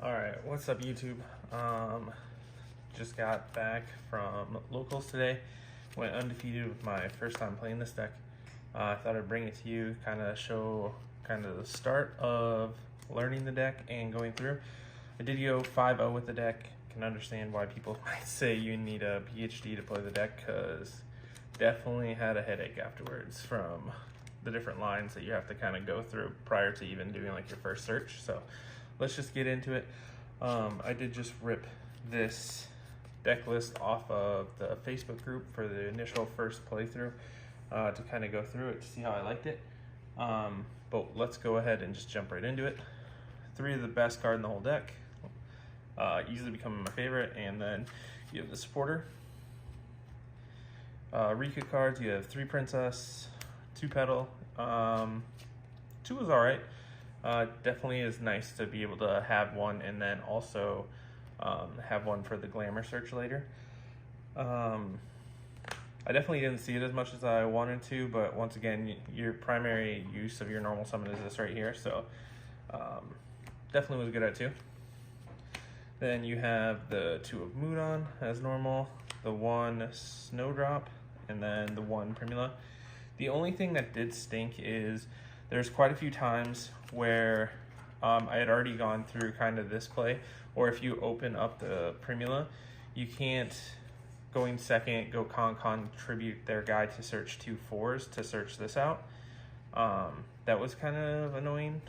All right, what's up, YouTube? Just got back from locals today. Went undefeated with my first time playing this deck. I thought I'd bring it to you, kind of show the start of learning the deck and going through. I did go 5-0 with the deck. Can understand why people might say you need a PhD to play the deck, because definitely had a headache afterwards from the different lines that you have to kind of go through prior to even doing like your first search. So let's just get into it. I did just rip this deck list off of the Facebook group for the initial first playthrough to kind of go through it to see how I liked it. But let's go ahead and just jump right into it. 3 of the best card in the whole deck, easily becoming my favorite, and then you have the supporter. Rikka cards, you have 3 princess, 2 petal. 2 is alright. Definitely is nice to be able to have one and then also have one for the glamour search later. I definitely didn't see it as much as I wanted to, but once again, your primary use of your normal summon is this right here, so definitely was good at 2. Then you have the 2 of Mudan as normal, the 1 Snowdrop, and then the 1 Primula. The only thing that did stink is there's quite a few times where I had already gone through kind of this play, or if you open up the Primula, you can't, going second, go contribute their guy to search 2 4s to search this out. That was kind of annoying.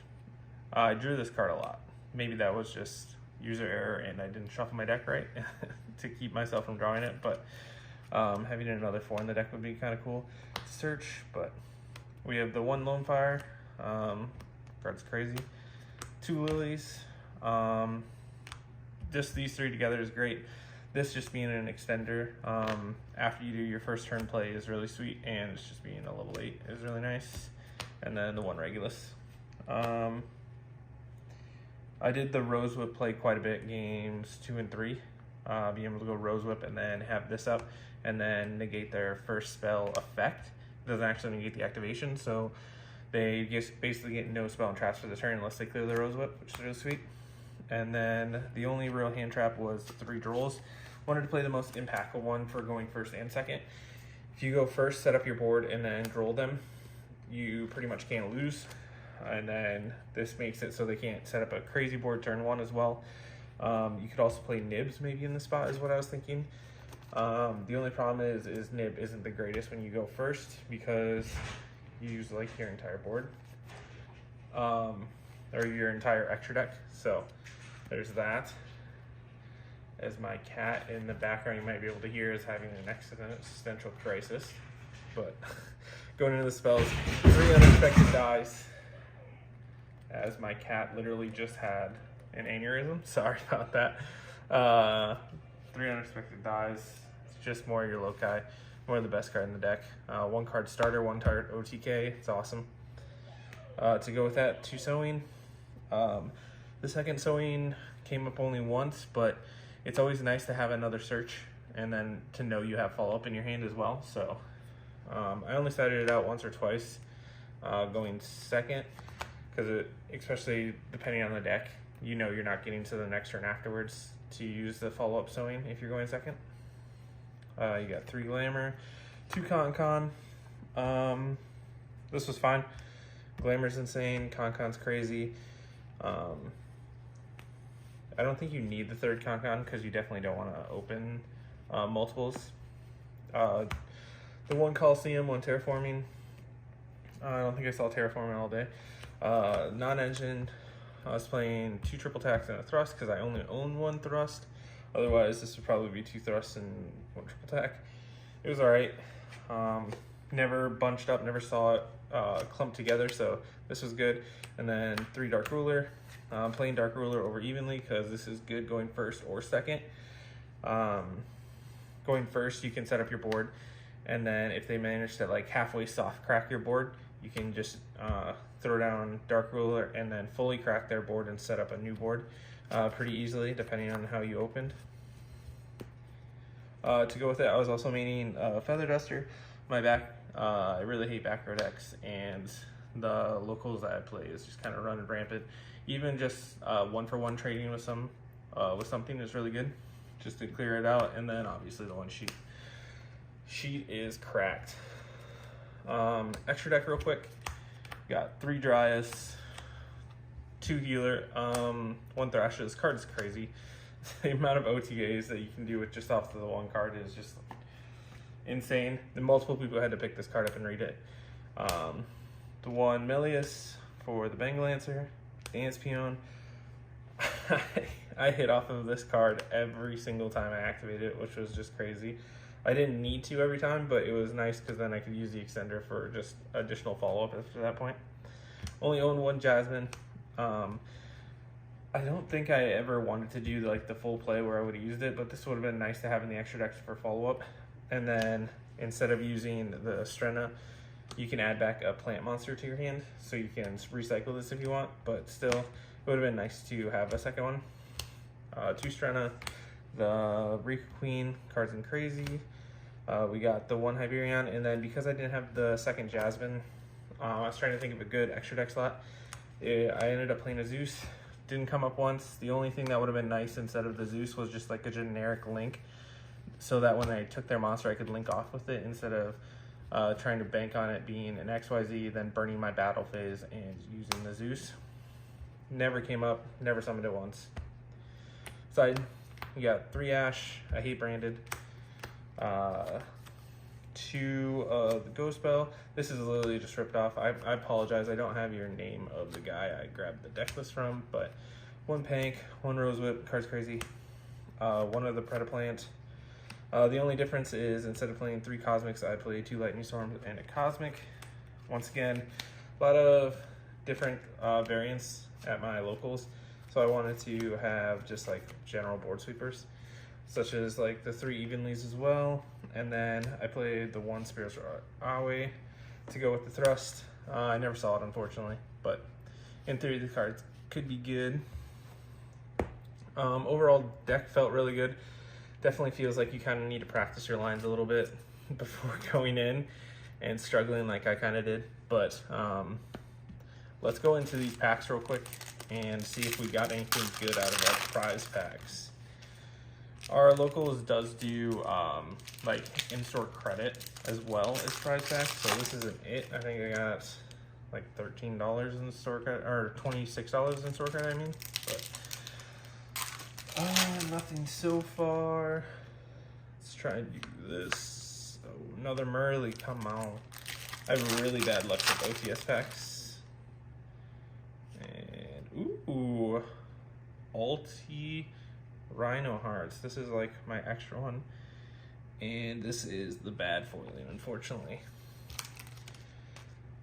I drew this card a lot. Maybe that was just user error and I didn't shuffle my deck right to keep myself from drawing it, but having another 4 in the deck would be kind of cool to search. But we have the 1 Lone Fire, card's crazy, 2 Lilies, just these 3 together is great. This just being an extender after you do your first turn play is really sweet, and it's just being a level 8 is really nice. And then the 1 Regulus. I did the Rose Whip play quite a bit, games 2 and 3. Being able to go Rose Whip and then have this up and then negate their first spell effect. It doesn't actually negate the activation, so they just basically get no spell and traps for the turn unless they clear the Rose Whip, which is really sweet. And then the only real hand trap was 3 duels. Wanted to play the most impactful one for going first and second. If you go first, set up your board, and then droll them, you pretty much can't lose. And then this makes it so they can't set up a crazy board turn 1 as well. You could also play Nibs maybe in the spot is what I was thinking. The only problem is Nib isn't the greatest when you go first because you use like your entire board. Or your entire extra deck. So there's that. As my cat in the background you might be able to hear is having an existential crisis. But going into the spells, 3 unexpected dies. As my cat literally just had an aneurysm. Sorry about that. 3 unexpected dies. It's just more of your loci, more of the best card in the deck. 1 card starter, 1 card OTK. It's awesome. To go with that, 2 sewing. The second sewing came up only once, but it's always nice to have another search and then to know you have follow-up in your hand as well. So I only started it out once or twice going second, because especially depending on the deck, you know you're not getting to the next turn afterwards to use the follow-up sewing if you're going second. You got 3 glamour, 2 con. This was fine. Glamour's insane, Con's crazy. I don't think you need the 3rd con because you definitely don't want to open multiples. The 1 Coliseum, 1 terraforming. I don't think I saw terraforming all day. Non-engine. I was playing 2 triple attacks and a thrust because I only own 1 thrust. Otherwise, this would probably be 2 thrusts and 1 triple attack. It was alright. Never bunched up, never saw it clumped together, so this was good. And then 3 Dark Ruler. Playing Dark Ruler over evenly because this is good going first or second. Going first, you can set up your board, and then if they manage to like halfway soft crack your board, you can just throw down Dark Ruler and then fully crack their board and set up a new board pretty easily depending on how you opened. To go with it, I was also maining Feather Duster. I really hate back row decks, and the locals that I play is just kind of running rampant Even just 1-for-1 trading with something is really good, just to clear it out. And then obviously the one sheet is cracked. Extra deck real quick. Got 3 Dryas, 2 Healer, 1 Thrasher. This card is crazy. The amount of OTAs that you can do with just off the one card is just insane. And multiple people had to pick this card up and read it. The 1 Melius for the Bengal Lancer, Dance Peon. I hit off of this card every single time I activated it, which was just crazy. I didn't need to every time, but it was nice because then I could use the extender for just additional follow-up after that point. Only own 1 Jasmine. I don't think I ever wanted to do like the full play where I would have used it, but this would have been nice to have in the extra decks for follow-up. And then instead of using the Strenna, you can add back a plant monster to your hand, so you can recycle this if you want, but still, it would have been nice to have a second one. 2 Strenna, the Rikka Queen, Cards and Crazy. We got the 1 Hyperion, and then because I didn't have the second Jasmine, I was trying to think of a good extra deck slot. I ended up playing a Zeus. Didn't come up once. The only thing that would have been nice instead of the Zeus was just like a generic link, so that when I took their monster, I could link off with it instead of trying to bank on it being an XYZ, then burning my battle phase and using the Zeus. Never came up, never summoned it once. Side, we got 3 Ash, I hate branded. 2 the Ghost Spell. This is literally just ripped off. I apologize, I don't have your name of the guy I grabbed the deck list from, but 1 Pank, 1 Rose Whip, Cards Crazy, 1 of the Predaplant. The only difference is instead of playing 3 Cosmics, I played 2 Lightning Storms and a Cosmic. Once again, a lot of different variants at my locals, so I wanted to have just like general board sweepers, such as like the 3 Evenlies as well. And then I played the 1 Spiritual Awe to go with the Thrust. I never saw it, unfortunately, but in theory the cards could be good. Overall, deck felt really good. Definitely feels like you kind of need to practice your lines a little bit before going in and struggling like I kind of did. But let's go into these packs real quick and see if we got anything good out of our prize packs. Our locals does do like in-store credit as well as prize packs, so this isn't it. I think I got like $13 in store credit, or $26 in store credit, I mean. But nothing so far. Let's try and do this. Oh, another Merly, come on. I have really bad luck with OTS packs. And ooh, Alti Rhino Hearts. This is like my extra one. And this is the bad foiling, unfortunately.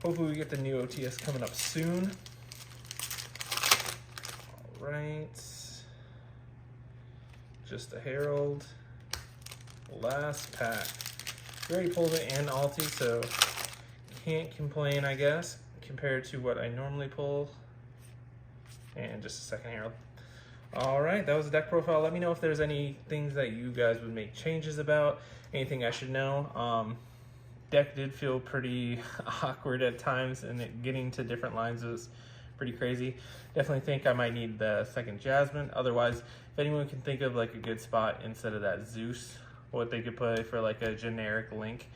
Hopefully we get the new OTS coming up soon. All right. Just a Herald. Last pack. We already pulled it and Alti, so can't complain, I guess, compared to what I normally pull. And just a second Herald. All right, that was the deck profile. Let me know if there's any things that you guys would make changes about, anything I should know. Deck did feel pretty awkward at times, and getting to different lines was pretty crazy. Definitely think I might need the second Jasmine. Otherwise, if anyone can think of like a good spot instead of that Zeus, what they could play for like a generic link.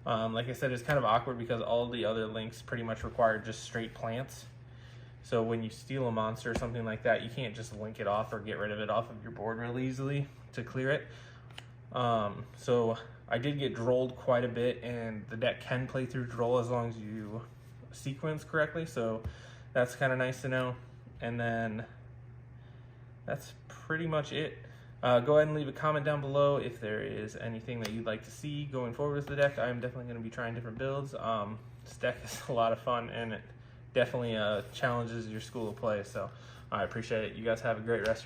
Like I said, it's kind of awkward because all the other links pretty much require just straight plants. So when you steal a monster or something like that, you can't just link it off or get rid of it off of your board really easily to clear it. So I did get drolled quite a bit, and the deck can play through droll as long as you sequence correctly. So that's kind of nice to know. And then that's pretty much it. Go ahead and leave a comment down below if there is anything that you'd like to see going forward with the deck. I'm definitely going to be trying different builds. This deck is a lot of fun, and it definitely challenges your school of play, so I appreciate it. You guys have a great rest of your day.